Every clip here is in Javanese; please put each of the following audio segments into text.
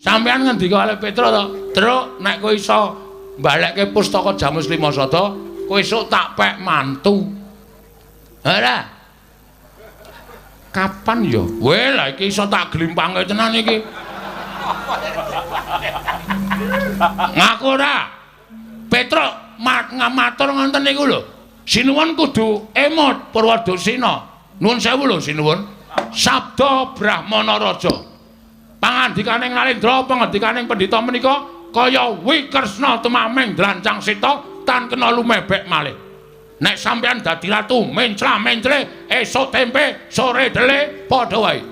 Sampeyan ngendika kali Petruk to, "Truk, nek kowe iso mbalekke pustaka Jamus Lima Sada, kowe esuk tak pek mantu." Ora. Kapan ya? Weh, lah iki iso tak glimpange tenan iki. Ngaku ora. Petruk ngamatur ngoten niku lho. Sinuwun kudu emot Purwadasina. Nuwun sewu lho sinuwun. Sabda Brahmana Raja. Pangandikaning Narendra, pangandikaning pendhita menika kaya Wikresna tumameng Drancang Sita tan kena lumebek malih. Nek sampeyan dadi ratu mencla-mencle esuk tempe sore dele padha wae.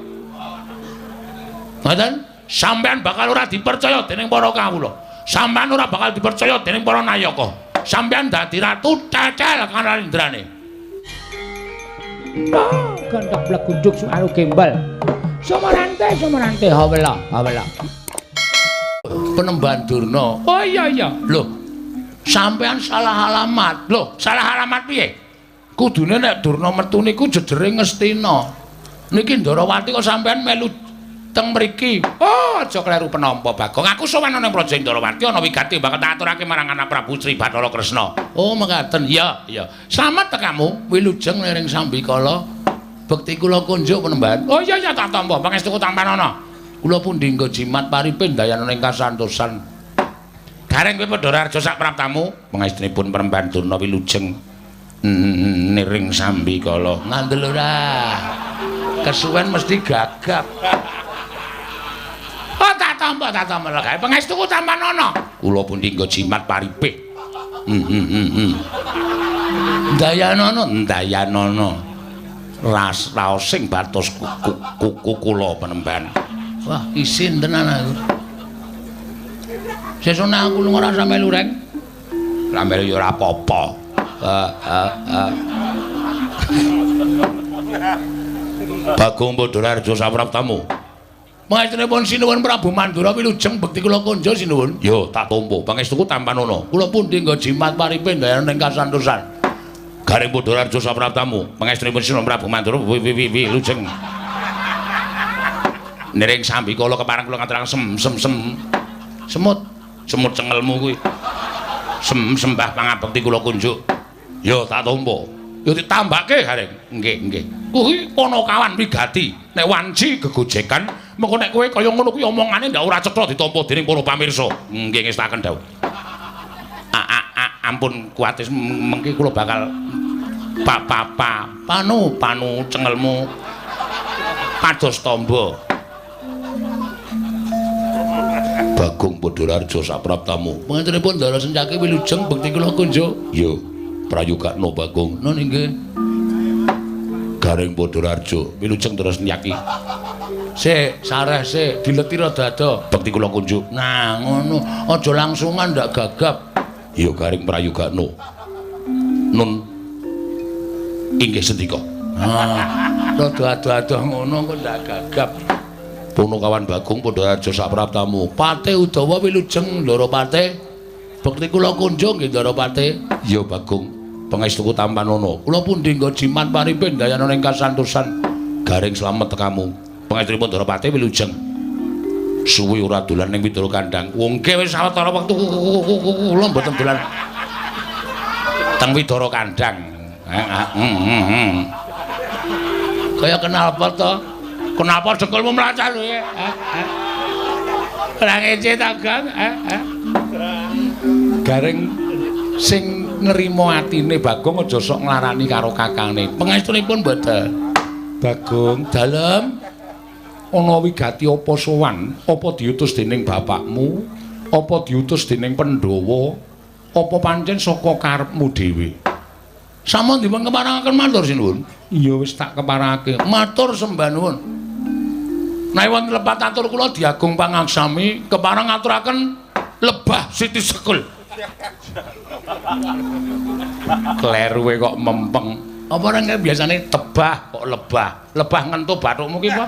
Ngoten? Sampeyan bakal ora dipercaya dening para kawula. Sampeyan ora bakal dipercaya dening para nayaka. Sampeyan dadi ratu cecel kan Narendrane. Gandhek blegunduk suaru gembal. Sumerante, hawela. Penemban Durna. Oh iya. Loh, sampean salah alamat. Loh, salah alamat piye? Kudune nek Durna metu niku jejere Ngastina. Niki Ndarawati kok sampean melu teng mriki. Oh, aja kleru penampa, Bagong. Aku sowan ana Praja Ndarawati ana wigati bakal tak aturake marang anak Prabu Sri Bathara Kresna. Oh, mekaten. Iya. Slamet tekamu, wilujeng liring Sambikala. Bekti kula kunjuk penemban. Oh iya tak tampa, pangestuku tampanana. Kula pundi nggo jimat paripin dayananing kasantosan. Gareng kowe padha raja sak praptamu, pangestunipun penemban Durna wilujeng niring Sambikala. Ngandel ora. Kesuwen mesti gagap. Oh tak tampa lagae pangestuku tampanana. Kula pundi nggo jimat paripin. Dayanana. Raos sing batos kuku kula penemban. Wah, isin tenan aku. Sesone aku lunga rasa melu reng. Lah melu ya ora apa-apa. Bagong Padhararja sapraptamu. Pangestunipun sinuwun Prabu Mandura wilujeng bekti kula konja sinuwun. Yo tak tampa pangestuku tampanana. Kula pundi nggo jimat paripin dayaning kasantosan. Gareng Padhararja sapraptamu, pangestunipun Sinuwun Prabu Mandura wilujeng niring Sambikala kepareng kula ngaturaken semut cengelmu kuwi. Sembah pangabekti kula kunjuk. Ya tak tampa. Ya ditambake gareng. Nggih. Kuwi Panakawan wigati. Nek wanci gegojekan, mengko nek kowe kaya ngono kuwi omongane ndak ora cetha ditampa dening para pamirsa. Nggih ngestaken dawuh. Ampun kuatis mengki kula bakal panu cengelmu pados tamba. Bagong Padhararja sapraptamu. Panjenenganipun Ndara Sencaki wilujeng bekti kula kunjuk. Yo, prayogakna Bagong. Nun inggih. Gareng Padhararja wilujeng Ndara Sencaki. Sik, sareh sik, dileti rada-rada bekti kula kunjuk. Nah, ngono. Aja langsungan ndak gagap. Yo gareng prayogakna. Nun inggih sendika. Rada adoh-adoh ngono kok ndak gagap. Punakawan Bagong Padhararja sapraptamu. Patih Udawa wilujeng Ndarawati. Bekti kula kunjung nggih Ndarawati. Ya Bagong, pangestuku tampanana. Kula pundi nggo jimat paripin dayananing kasantosan. Gareng slamet tekamu. Pangestunipun Ndarawati wilujeng. Suwi ora dolan ning Widara Kandhang. Wong ke wis sawetara wektu kula mboten dolan teng Widara Kandhang. Kaya kenal apa to? Kenapa dekulmu mlacar lho ya? Ora ngece ta, Gang? Gareng sing nrimo atine Bagong aja sok nglarani karo kakange. Pangestunipun mboten. Bagong, dalem ana wigati apa sowan? Apa diutus dening bapakmu? Apa diutus dening Pandhawa? Apa pancen saka karepmu dhewe? Sampun dipun keparengaken matur sinuwun. Iya wis tak keparengake. Matur sembah nuwun. Nek wonten lepat atur kula Diagung Pangaksami kepareng ngaturaken lebah Siti Sekul. Kleruwe kok mempeng. Apa ora biasane tebah kok lebah. Lebah ngentuh bathukmu ki apa?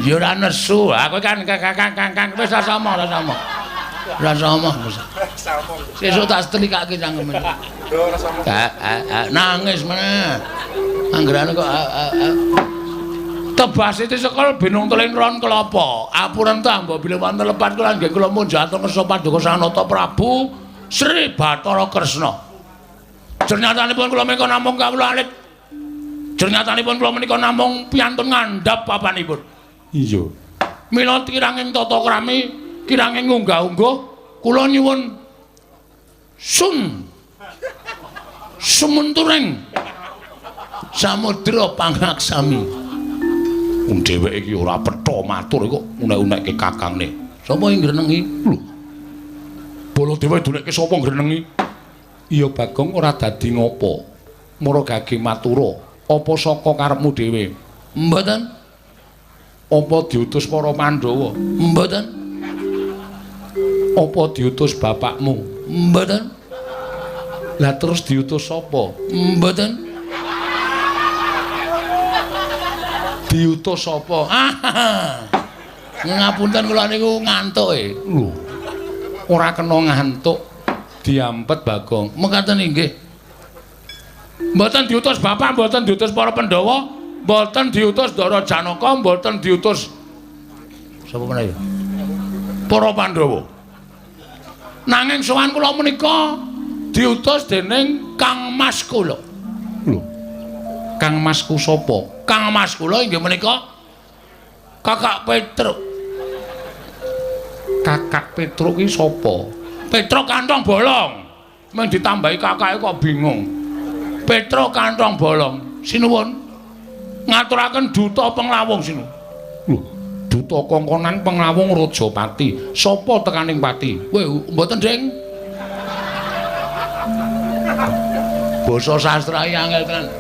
Ya ora nesu. Aku kan Kang wis ora sama. Rasa omong. Sesuk tak setrikake cangkeme. Yo rasa omong. Nangis meneh. Anggerane kok Tebas itu sekol binung teling ron kelapa. Apuran tambah bila wonten lepat kula nggih kula munjatan kersa paduka Sanata Prabu Sri Bathara Kresna. Jernyatanipun kula menika namung kawula alit. Jernyatanipun kula menika namung piantun ngandhap papanipun. Iya. Mila kiranging tata krami, kiranging unggah-ungguh kula nyuwun sumunturing samudra pangaksami. Dheweke iki ora petha matur kok unek-unekke kakangne. Sapa sing ngrenengi? Lho. Baladewa dunekke sapa ngrenengi? Iya Bagong ora dadi ngopo. Mara gage matura, apa saka karepmu dhewe? Mboten. Apa diutus para Pandhawa? Mboten. Apa diutus bapakmu? Mboten. Lah terus diutus sapa? Mboten. Diutus sapa? Ngapunten kula niku ngantuk e. Lho. Ora kena ngantuk. Diampet Bagong. Mekaten inggih. Mboten diutus bapak, mboten diutus para Pandhawa, mboten diutus Dara Janaka, mboten diutus sapa meneh ya? Para Pandhawa. Nanging sowan kula menika diutus dening Kang Mas kula. Lho. Kang Masku sapa? Kang Mas kula inggih menika Kakak Petruk. Kakak Petruk iki sapa? Petruk kantong bolong. Mung ditambahi kakake kok bingung. Petruk kantong bolong. Sinuwun ngaturaken duta penglawung sinuwun. Lho, duta kongkonan penglawung Rajapati. Sapa tekaning pati? Kowe mboten, Ding? Basa sastra angel tenan.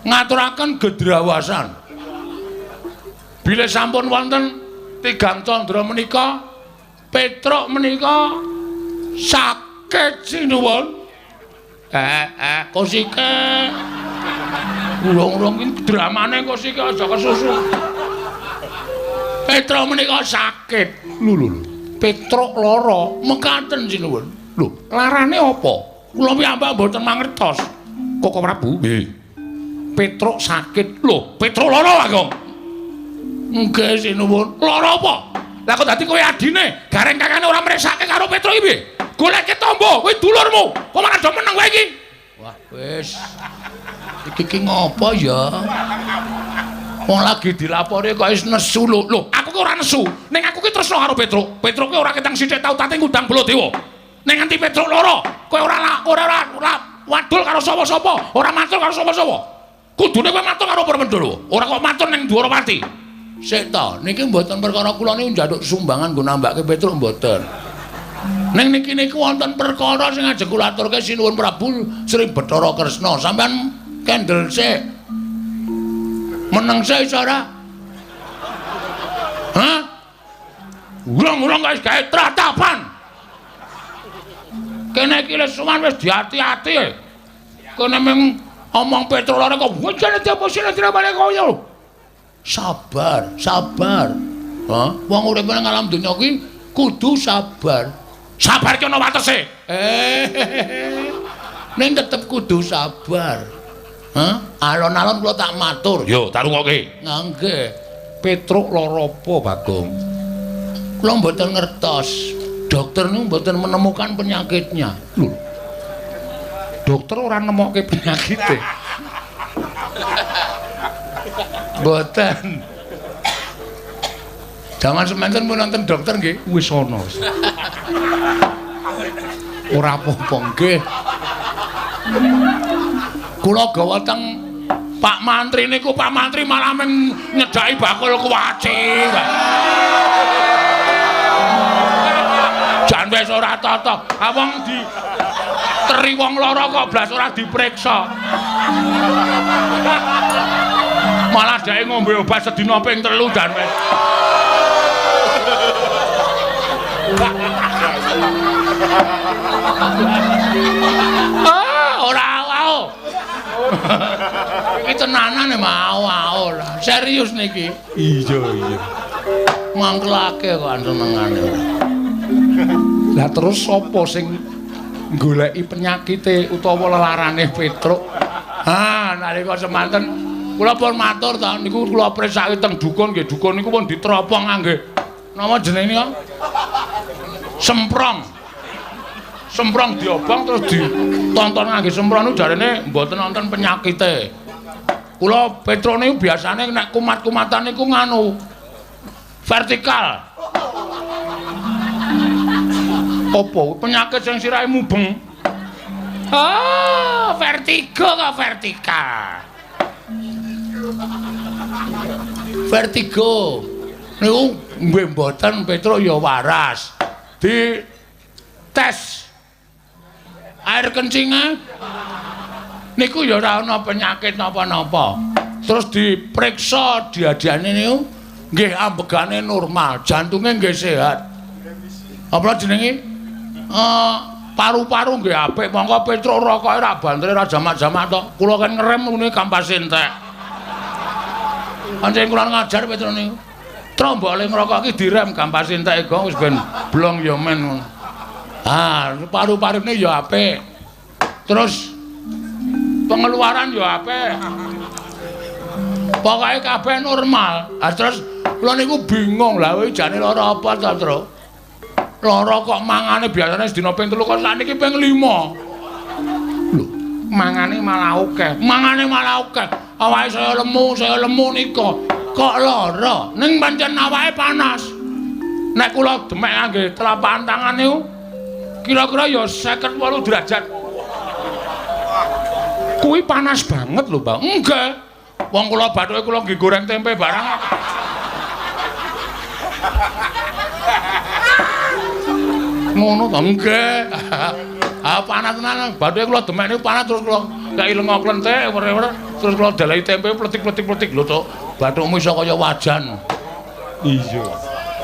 Ngaturaken gedrawasan. Bilih sampun wonten tigang candra menika, Petruk menika sakit sinuwun. Kosike. Urung-urung iki dramane kosike aja kesusu. Petruk menika sakit. Lho. Petruk lara, mekaten sinuwun. Lho, larane apa? Kula piyambak mboten mangertos. Koko Prabu. Nggih. Petruk sakit. Lho, Petruk lara, Bagong. Nggih, sinuwun. Lara apa? Lah kok dadi kowe adine, gareng kakane ora mresake karo Petruk iki piye? Goleke tombo, kowe dulurmu. Kok malah do meneng kowe iki? Wah, wis. Iki ngopo ya? Wong lagi dilapori kok wis nesu lho. Lho, aku ki ora nesu. Ning aku ki tresna karo Petruk. Petruk ki ora ketang sithik tau tate ngundang Baladewa. Ning nganti Petruk lara, kowe ora wadul karo sapa-sapa, ora matur karo sapa-sapa. Kudune kowe matur karo para Pandhawa. Ora kok matur ning Dwarawati. Sik ta, niki mboten perkara kula niku njaluk sumbangan nggo nambahke Petruk mboten. Ning niki wonten perkara sing ajeng kula aturke sinuwun Prabu Sri Bathara Kresna. Sampeyan kendel sik. Meneng sik iso ora? Hah? Urung-urung guys gawe tratapan. Kene iki wis suwan wis diati-ati. Kene mung omong Petruk lara kok wajane diaposine dirabane koyo. Sabar. Hah? Wong urip nang alam donya iki kudu sabar. Sabar ki ana watese. Ning tetep kudu sabar. Hah? Alon-alon kula tak matur. Yo, tak rungokke. Nggih. Petruk lara apa, Bagong? Kula mboten ngertos. Dokter niku mboten menemukan penyakitnya. Lho. Dokter ora nemokke penyakite. Mboten. Jaman semanten pun nonton dokter nggih wis ana. Ora apa-apa nggih. Kula gawa teng Pak Mantri niku, Pak Mantri malah meng nyedaki bakul kuwaci. Jan wis ora tata. Awong di teri wong lara kok blas ora dipriksa. Malah dhek ngombe obat sedina ping 3 dan wis. Ora wae. Iki tenanan mau lah. Serius niki. Iya. Mangkelake kok senengane. Lah terus sapa sing goleki penyakite utawa lelarane Petruk? Ha, nalika semanten Kula pun matur ta niku kula presake teng dukun nggih. Dukun niku pun ditropong nggih. Napa jenenge nika? Semprong. Semprong diobong terus ditonton ngangge semprong niku jarene mboten wonten penyakite. Kula Petro niku biasane nek kumat-kumatan niku nganu vertikal. Apa penyakit sing sirahe mubeng? Oh, vertigo kok vertikal. Vertigo. Niku nggih mboten Petro ya waras. Di tes air kencinge niku ya ora ana penyakit napa-napa. Terus diperiksa diadiane niku nggih ambegane normal, jantunge nggih sehat. Apa jenenge? Paru-paru nggih apik, monggo Petro rokoke ra bantre ra jamak-jamak to. Kula kan ngerem ngene kampas entek. Pancen kula ngajar Petro niku. Trombole ngrokok iki direm kampas entek go wis ben blong ya men ngono. Ah, paru-parune ya apik. Terus pengeluaran ya apik. Pokoke kabeh normal. Ah terus kula niku bingung lha kuwi jane lara apa ta, Tru? Lara kok mangane biasane sedina ping 3 kok sakniki ping 5. Lho, mangane malah akeh. Mangane malah akeh. Awake saya lemu nika. Kok lara? Ning pancen awake panas. Nek kula demek ngangge telapak tangan niku kira-kira ya 58 derajat. Kuwi panas banget lho, Bang. Enggak. Wong kula bathuke kula nggih goreng tempe barang. Ngono to nggih. Ah panas tenan. Bathuke kula demek niku panas terus kula kaya lengo klenthek terus kula dalahi tempe pletik-pletik lho to. Bathukmu iso kaya wajan. Iya.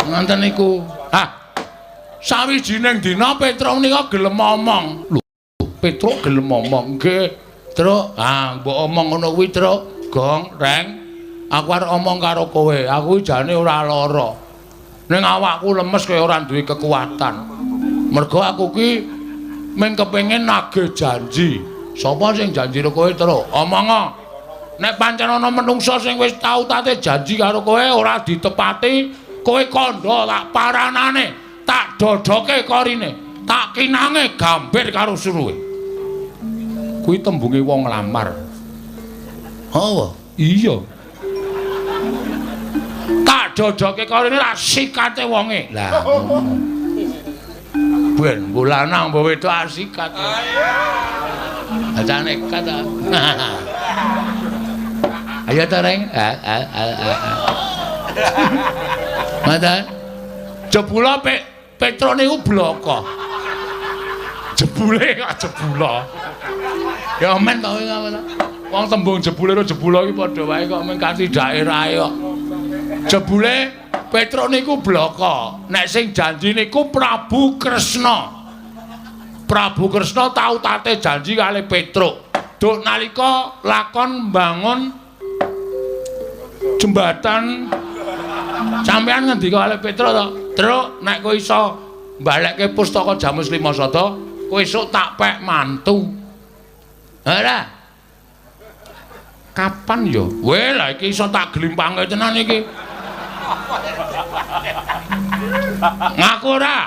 Ngoten niku. Hah. Sawijining dina Petro nika gelem omong. Lho, Petro gelem omong nggih. Tru, mbok omong ngono kuwi, Tru. Gong, Reng. Aku arep omong karo kowe. Aku jane ora lara. Ning awakku lemes kaya ora duwe kekuatan. Mergo aku ki mung kepengin nagih janji. Sapa sing janji karo kowe, Tru? Omong. Nek pancen ana menungsa sing wis tau tate janji karo kowe ora ditepati, kowe kandha tak paranane, tak dodoke korine, tak kinange gambir karo suruhe. Kuwi tembunge wong nglamar. Oh, iya. Tak dodoke korine ra sikate wonge. Lah. Ben bulanang mbok wedok asikat. Aja nekat ta. Ayo ta Reng. Mata. Jebula Petro niku bloko. Jebule kok jebula. Ya men to ngono. Wong tembung jebule karo jebula iki padha wae kok men kanthi daerahe kok. Jebule Petro niku bloko. Nek sing janji niku Prabu Kresna. Prabu Kresna tau tate janji kali Petro. Duk nalika lakon mbangun jembatan sampean ngendika kali Petro to. Truk nek kowe iso mbalekke pustaka Jamus Lima Sada, kowe esuk tak pek mantu. Ora. Kapan yo? Weh lah iki iso tak glimpange tenan iki. Ngaku ora.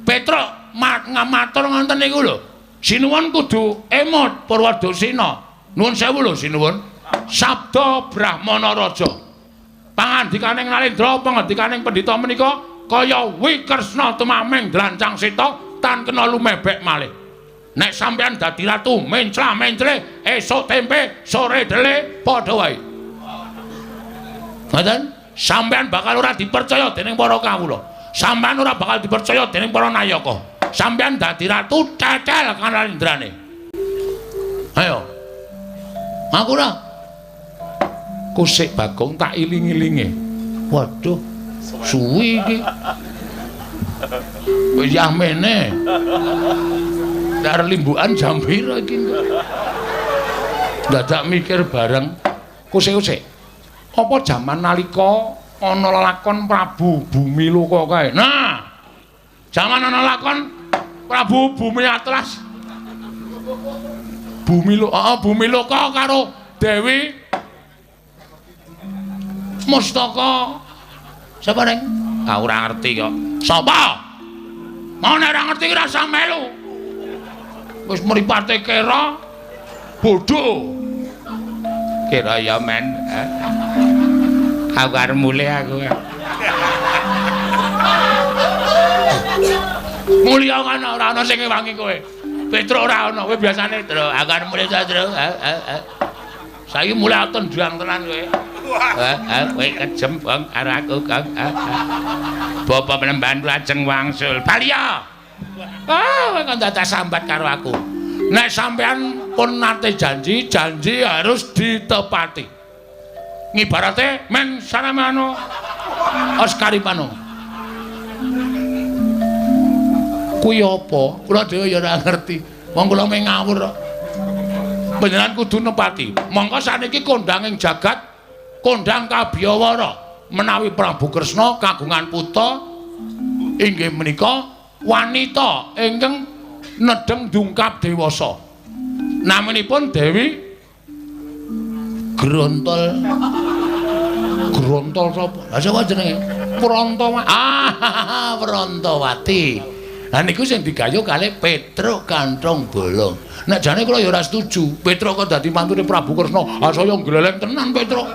Petro ngamatur ngoten niku lho. Sinuwun kudu emot Purwadasena. Nuwun sewu lho sinuwun. Sabda Brahmana Raja. Pangandikaning Nalendra, pangandikaning pendhita menika kaya Wikresna tumameng Drancang Seta tan kena lumebek malih. Nek sampean dadi ratu menclah-mencle esuk tempe sore dele padha wae. Ngoten? Sampean bakal ora dipercaya dening para kawula. Sampean ora bakal dipercaya dening para nayaka. Sampean dadi ratu cecel kanalendrane. Ayo. Aku ora. Kusik Bagong tak iling-ilinge. Waduh, suwi iki. Wis yamene. Dar limbukan jam pira iki? Dadak mikir bareng. Kusik-kusik. Apa jaman nalika ana lakon Prabu Bumi Loka kae? Nah. Jaman ana lakon Prabu Bumi Atlas. Bumi Loka karo Dewi Mustaka. Sapa ning? Ah ora ngerti kok. Sapa? Mau nek ora ngerti ki rasa melu. Wis mripate kira bodho. Kira ya men. Aku arep mulih aku. Mulya kan ora ana sing ngewangi kowe. Petruk ora ana, kowe biasane, Tru. Aku arep mulih ta, Tru. Saiki mulih aton juang tenan kowe. Kowe kejem bang karo aku, Kang. Bapak penemban lajeng wangsul. Balya. Kowe kok dadak sambat karo aku. Nek sampean pun nate janji harus ditepati. Ngibarate men saramano Oscaripano. Kuwi apa? Kula dhewe ya ora ngerti. Wong kula meh ngawur kok. Panjenengan kudu nepati. Mongko saniki kondhanging jagat, kondhang Kabiyawara menawi Prabu Kresna kagungan putra inggih menika wanita ingkang nedeng dungkap dewasa. Namanipun Dewi Grontol. Grontol sapa? Lah sapa jenenge? Prantawati. Ah, Prantawati. Lah niku sing digayuh kalih Petruk Kanthong Bolong. Nek jane kula ya ora setuju. Petruk kok dadi mantune Prabu Kresna. Ah saya gleleng tenan Petruk.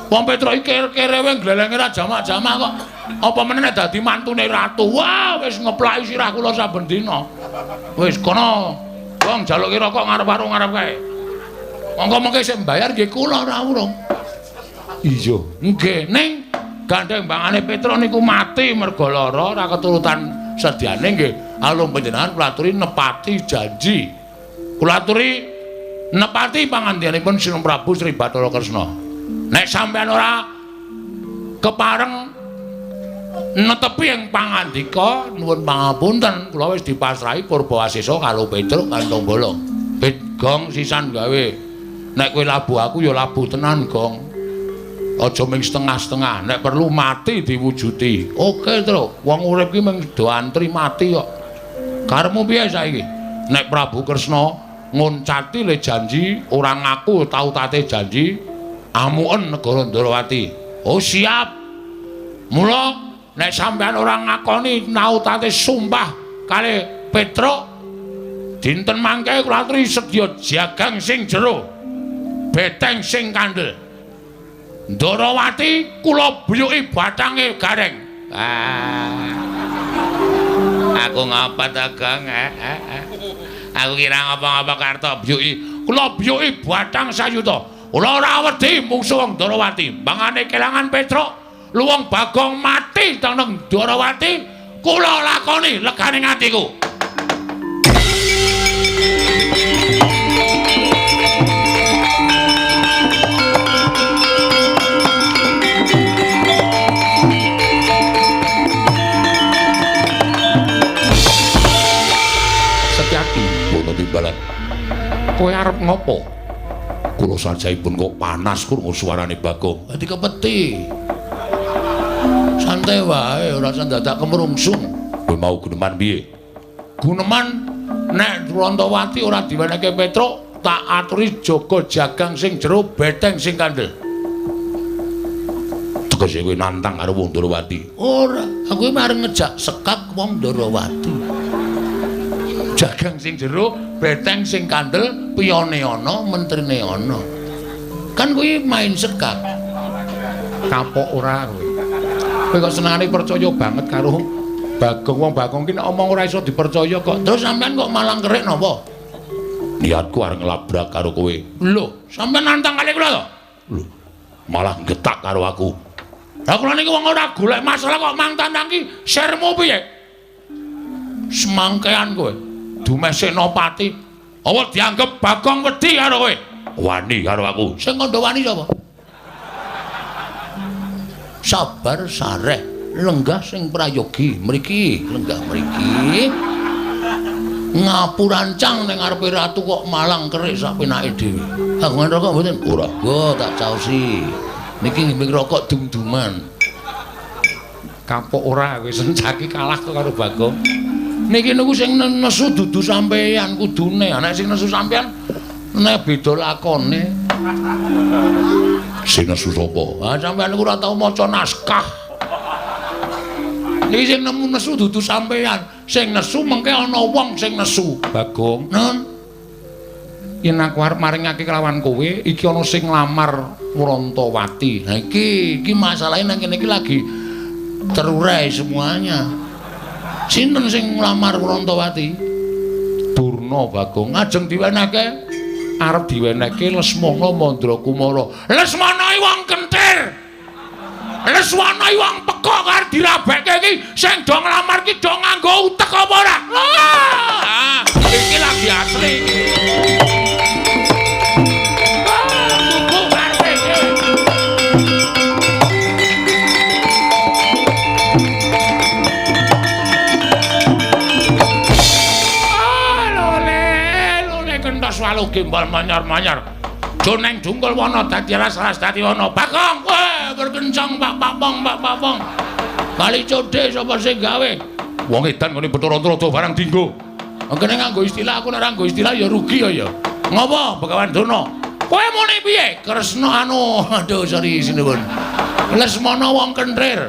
Wong Petruk iki kerewe glelenge ra jamak-jamak kok. Apa meneh nek dadi mantune ratu. Wah, wis ngeplaki sirah kula saben dina. Wis kono. Wong jaluke rokok ngarep warung ngarep kae. Monggo-monggo sing mbayar nggih kula ora urung. Iya, nggih. Ning gandeng bangane Petruk niku mati merga lara ora keturutan sediane nggih. Alung panjenengan kula aturi nepati janji. Kula aturi nepati pangandikanipun Sinung Prabu Sri Bathara Kresna. Nek sampean ora kepareng netepi ing pangandika nuwun pangapunten kula wis dipasrahi Purbawasesa karo Petruk Kanthong Bolong. Gong sisan gawe. Nek kowe labuh aku ya labuh tenan, Gong. Aja ming setengah-setengah. Nek perlu mati diwujuti. Oke, Truk. Wong urip ki mung do antri mati kok. Karepmu piye saiki? Nek Prabu Kresna ngoncati le janji, ora ngaku tau tate janji, amuken negara Ndarawati. Oh, siap. Mula nek sampean ora ngakoni nautate sumpah kali Petruk, dinten mangke kula aturi sedya jagang sing jero, beteng sing kandel. Ndarawati kula buyuki bathange gareng. Aku ngapa ta, Gang? Aku kira ngapa-ngapa karta buyuki. Kula buyuki bathang sayuta. Kula ora wedi mungsuh wong Ndarawati. Bangane kelangan Petruk, luwung Bagong mati teneng Ndarawati, kula lakoni leganing atiku. Setyaki, Bono Timbalan. Kowe arep ngopo? Kula sajaipun kok panas krungu suarane Bagong. Dadi kepeti. Santai wae, ora usah dadak kemrungsung. Kowe mau guneman piye? Guneman nek Prantawati ora diwenehke Petruk, tak aturi jaga jagang sing jero, beteng sing kandel. Tegese kowe nantang karo wong Ndarawati. Ora, aku mareng ngejak sekak wong Ndarawati. Jagang sing jero, beteng sing kandel, piyone ana, mentrine ana. Kan kuwi main sekak. Kapok ora kowe. Kowe kok senengane percaya banget karo Bagong. Wong Bagong ki nek omong ora iso dipercaya kok. Terus sampean kok malang kerik napa? Niatku arep nglabrak karo kowe. Lho, sampean nantang kali kula to? Lho, malah getak karo aku. Lah kula niki wong ora golek masalah kok mang tandang ki sirmu piye? Semangkean kowe. Dumeh Senopati. Apa dianggep Bagong wedi karo kowe? Wani karo aku. Sing kandha wani sapa? Sabar sareh lenggah sing prayogi mriki lenggah mriki ngapurancang ning ngarepe ratu kok malang kerik sak penake dhewe. Kagungan rokok mboten? Ora. Go tak caosi. Niki ngiming rokok dum-duman. Kapok ora wis sencaki kalah to karo Bagong. Niki niku sing nesu dudu sampeyan kudune. Nek sing nesu sampeyan nek beda lakone. Sing nesu sapa? Ah sampean iku ora tau maca naskah. Iki sing nemu nesu dudu sampean. Sing nesu mengke ana wong sing nesu. Bagong. Nun. Yen aku arep maringake kelawan kowe, iki ana sing nglamar Wrantawati. Nah iki masalahe nang kene iki lagi terurai semuanya. Sinten sing nglamar Wrantawati? Durna Bagong. Ajeng diwenehke arep diwenehke Lesmana Mandrakumara. Lesmana wong kentir. Lesmana wong peka karo dirabekke iki sing do nglamar iki do nganggo utek apa ora? Ah, iki lagi asli iki. Walu gimbal manyar-manyar. Joneng dungkul wana dadi ras-ras dadi wana. Bagong kowe berkencang Pak Papong. Kali codhe sapa sing gawe? Wong edan ngene Bathara barang dinggo. Kene nganggo istilah aku nek ora nganggo istilah ya rugi ya. Ngopo Begawan Durna? Kowe muni piye? Kresna aduh sorry sinuwun. Lesmana wong kentir.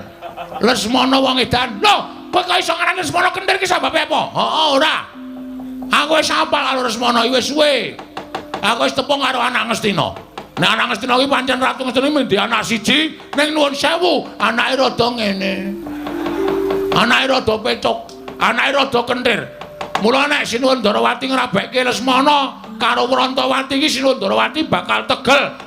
Lesmana wong edan. Lho, kowe kok iso ngarani Lesmana kentir ki sababe apa? Heeh, ora. Aku wis apal karo Lesmana wis suwe. Aku wis tepung karo anak Ngastina. Nek anak Ngastina kuwi pancen Ratu Ngastina mendhi anak siji, ning nuwun sewu, anake rada ngene. Anake rada pecuk, anake rada kentir. Mula nek Sinuwun Darawati ngrabekke Lesmana karo Wrantawati iki Sinuwun Darawati bakal tegel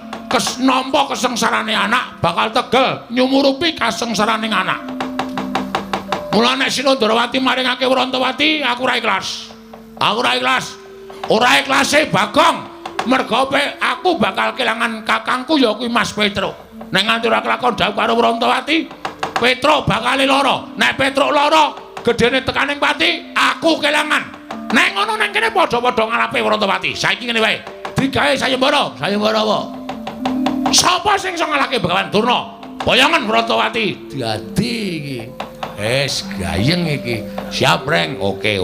nampa kesengsarane anak, bakal tegel nyumurupi kasengsaraning anak. Mula nek Sinuwun Darawati maringake Wrantawati, aku ora ikhlas. Aku ora ikhlas. Ora ikhlase Bagong. Mergo aku bakal kelangan kakangku ya kuwi Mas Petro. Nek nganti ora kelakon dawuh karo Wrantawati, Petro bakal lara. Nek Petro lara, gedene tekaning pati, aku kelangan. Nek ngono nang kene padha-padha ngalape Wrantawati. Saiki ngene wae. Digawe sayembara. Sayembara apa? Sapa sing iso ngalahke Begawan Durna? Boyongan Wrantawati. Dadi iki. Wis gayeng iki. Siap, Reng. Oke.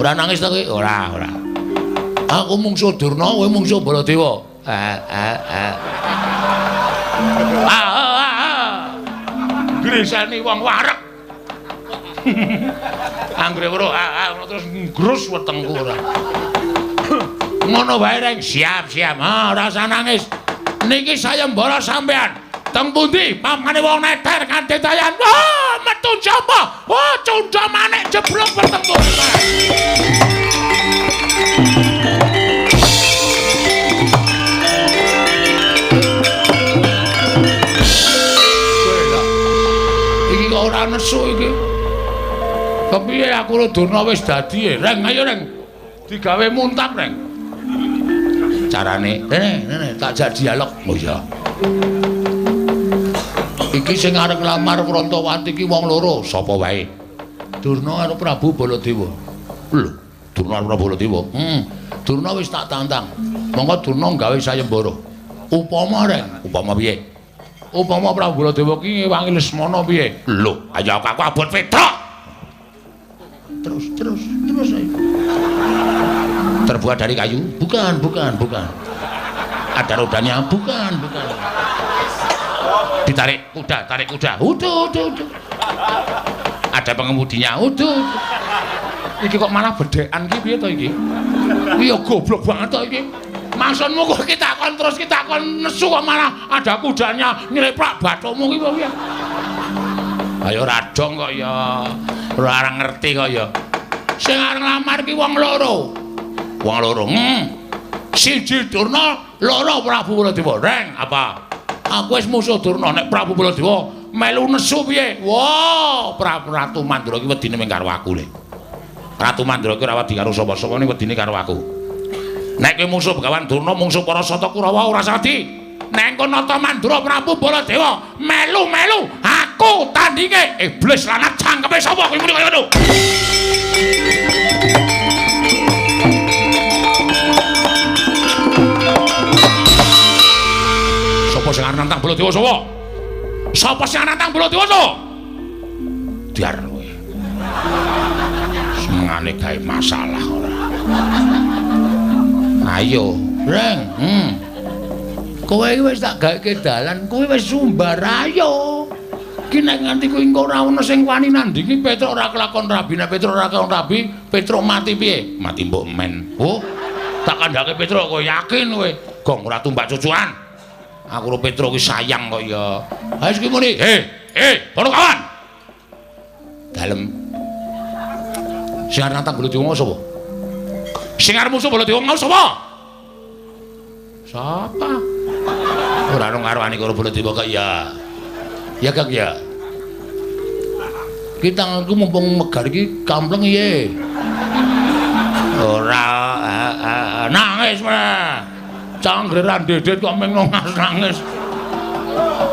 Ora nangis to kowe? Ora. Aku mungsuh Durna, kowe mungsuh Baladewa. Gresani wong wareg. Anggere weruh terus ngrus wetengku ora. Ngono wae Reng, siap. Ora usah nangis. Niki sayembara sampean. Teng pundi pamane wong neter kanthi dayan. Wah, metu jaba. Wah, cundha manik jeblok pertempur. Iki kok ora nesu iki. Kepiye aku Durna wis dadi, Reng, ayo Reng. Digawe muntap, Reng. Carane, Rene, tak jak dialog. Oh iya. Iki sing arep nglamar Wrantawati iki wong loro, sapa wae? Durna karo Prabu Baladewa. Lho, Durna karo Prabu Baladewa. Durna wis tak tantang. Monggo Durna gawe sayembara. Upama Reng, upama piye? Upama Prabu Baladewa ki ngewangi Lesmana piye? Lho, ayo aku abot Petruk. Terus ayo. Terbuat dari kayu? Bukan. Ada rodanya? Bukan. Ditarik kuda. Udah. Ada pengemudinya. Udah. Iki kok malah bedekan iki piye to iki? Iya goblok banget to iki. Maksudmu kok kita kon nesu kok malah ada kudanya nyleprak bathumu iki piye? Ayo radong kok ya. Ora ngerti kok ya. Sing arep nglamar ki wong loro. Siji Durna, loro Prabu Baladewa. Reng, apa? Aku wis musuh Durna nek Prabu Baladewa melu nesu piye? Wah, Ratu Mandura ki wedine mung karo aku le. Ratu Mandura ki ora wedi karo sapa-sapa ning wedine karo aku. Nek kowe musuh Begawan Durna, musuh para Sata Kurawa ora sadi. Nek kono Nata Mandura Prabu Baladewa melu, aku tandinge iblis lanat cangkepe sapa kowe muni kaya ngono. Sapa sing arep nantang Baladewa sapa? Sapa sing arep nantang Baladewa sapa? Diar kowe. Semengane gawe masalah ora. Ayo, Reng. Kowe iki wis tak gaweke dalan, kowe wis sumbar ayo. Ki nek nganti kowe engko ora ono sing wani nandingi Petruk ora kelakon rabi, nek Petruk ora kelakon rabi, Petruk mati piye? Mati mbok men. Oh, tak kandhake Petruk kowe yakin kowe. Gong ora tumbak cucuan. Aku karo Petruk ki sayang kok ya. Ha iki muni. Kono kawan. Dalem. Sing arep nantang bolo diwong sapa? Sing arep musuh bolo diwong sapa? Sapa? Ora ono karo ani karo bolo diwong kok ya. Ya Kang ya. Ki tanganku mumpung megar iki kampleng iye. Ora nangis mah. Canggeran dedet kok meng nangis.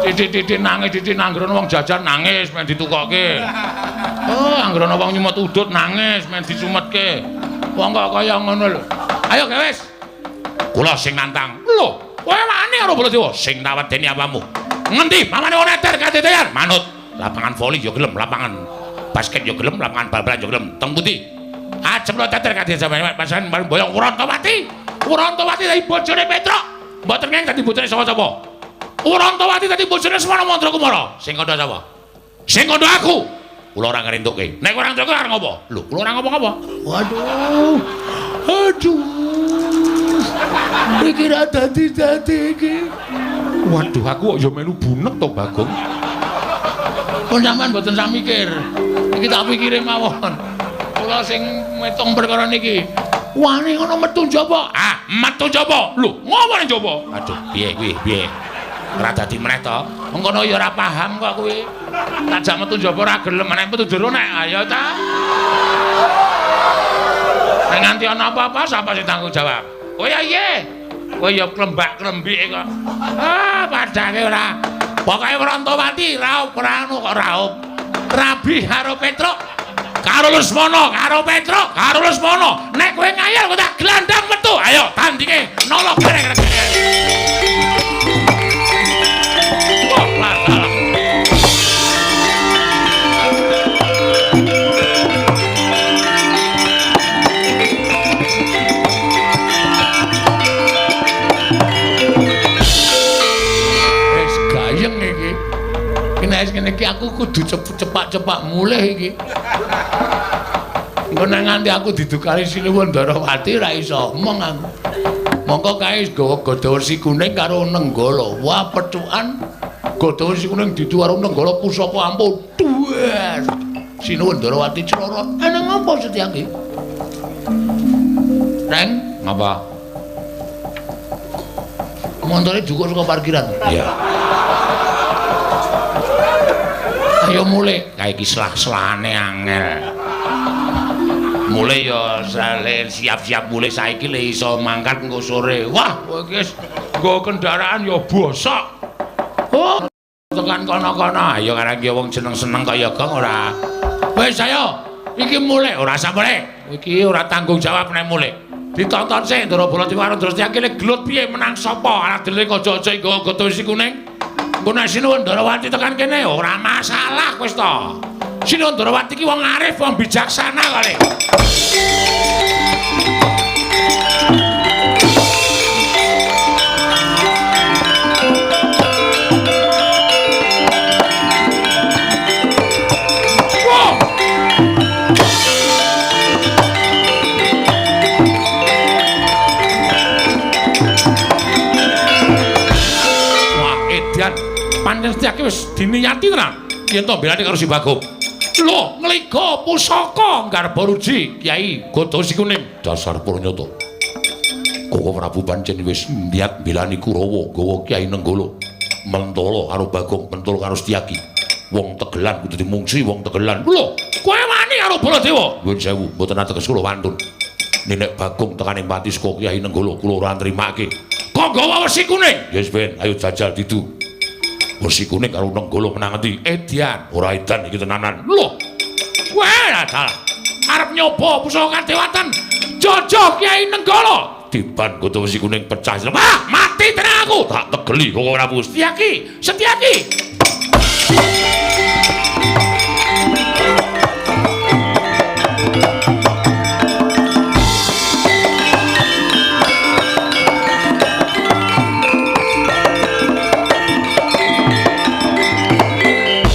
Titik-titik nangis, titik anggrono wong jajan nangis men ditukokke. Oh, anggrono wong nyumet udut nangis men disumetke. Wong kok kaya ngono lho. Ayo ge wis. Kula sing nantang. Lho, kowe wani karo Baladewa sing tawedeni apamu? Ngendi pamane ono eter kadedean? Manut. Lapangan voli yo gelem, lapangan basket yo gelem, lapangan bal-balan yo gelem. Teng pundi? Ajeng lo eter kadedean sampeyan pasan boyong Urantawati. Urantawati dadi bojone Petruk. Mboten ngeng dadi bojone sapa-sapa. Urantawati dadi bojone Semana Mandra Kumara. Sing kandha sapa? Sing kandha aku. Kula ora ngrentukke. Nek ora ngrentukke arep ngopo? Lho, kula ora ngopo-ngopo. Waduh. Aduh. Iki ra dadi-dadi iki. Waduh, aku kok ya melu bunek to, Bagong. Kon sampean mboten sak mikir. Iki tak pikire mawon. Kula sing metong perkara niki. Wani ngono metu njaba. Ah, metu njaba. Lho, ngopo nang njaba? Aduh, piye kuwi? Piye? Ora dadi meneh to. Mengkono ya ora paham kok kuwi. Tajak metu njaba ora gelem, nek metu jero nek ayo ta. Nek nganti ana apa-apa sapa sing tanggung jawab? Oh ya iye. Kowe ya klembak-klembike kok. Ah, padake ora. Pokoke Urantawati raup anu kok raup. Rabi karo Petruk. Karo Lesmana, karo Petruk, karo Lesmana. Nek kowe ngayal kok tak glandang metu. Ayo tandinge nolok bareng. Wah, latar. Wis gayeng iki. Nek ngene iki aku kudu cepak-cepak mulih iki. Engko nek nganti aku didukari Sinuwundarawati ra iso omong aku. Mongko kae gawa Gadawersi Kuning karo Nenggala. Wah, pecukan Gadawersi Kuning didu karo Nenggala pusaka ampun. Dues. Sinuwundarawati clorot. Ana ngopo Setyaki? Reng, ngapa? Montore dukur saka parkiran. Iya. Ayo mulih. Kae iki selah-selahane angel. Mulai ya siap-siap mulai saiki le iso mangkat engko sore. Wah, kowe iki wis nggo kendaraan ya bosok. Oh, tekan kono-kono. Ya karang ki wong seneng-seneng kok ya Gong ora. Wis ayo, iki mulai ora usah mulai. Iki ora tanggung jawab nek mulai. Ditonton sik Ndara Baladewa karo Ndara Setyaki le gelut piye menang sapa? Anak dele aja-aja nggawa Gadawersi Kuning. Engko nek Sinuwundarawati tekan kene ora masalah wis to. Sinuwundarawati ki wong arif, wong bijaksana kali. Wah, edan pancen Setyaki wis diniyati tenan yen to belane karo si Bagong. Lho, ngliga pusaka Garbaruji Kyai Gadawersi Kuning. Dasar Puranyata. Koko Prabu pancen wis niat mbelani Kurawa gawa Kyai Nenggala. Mentala karo Bagong, mentala karo Setyaki. Wong Tegelan kudu dimungsi wong Tegelan. Lho, kowe wani karo Baladewa? Nuwun sewu, mboten ateges kula wantun. Nek Bagong tekane pati saka Kyai Nenggala kula ora nrimake. Kok gawa wesi kuning? Yes, Ben, ayo jajal didu. Wesi kuning karo Nenggala menang endi? Edian, ora edan iki tenanan. Lho. Wah, dalah. Arep nyoba pusaka kadewatan. Jojo Kyai Nenggala. Diban Gadawersi Kuning pecah. Wah, mati tenan aku. Tak tegeli kok ora Setyaki. Setyaki.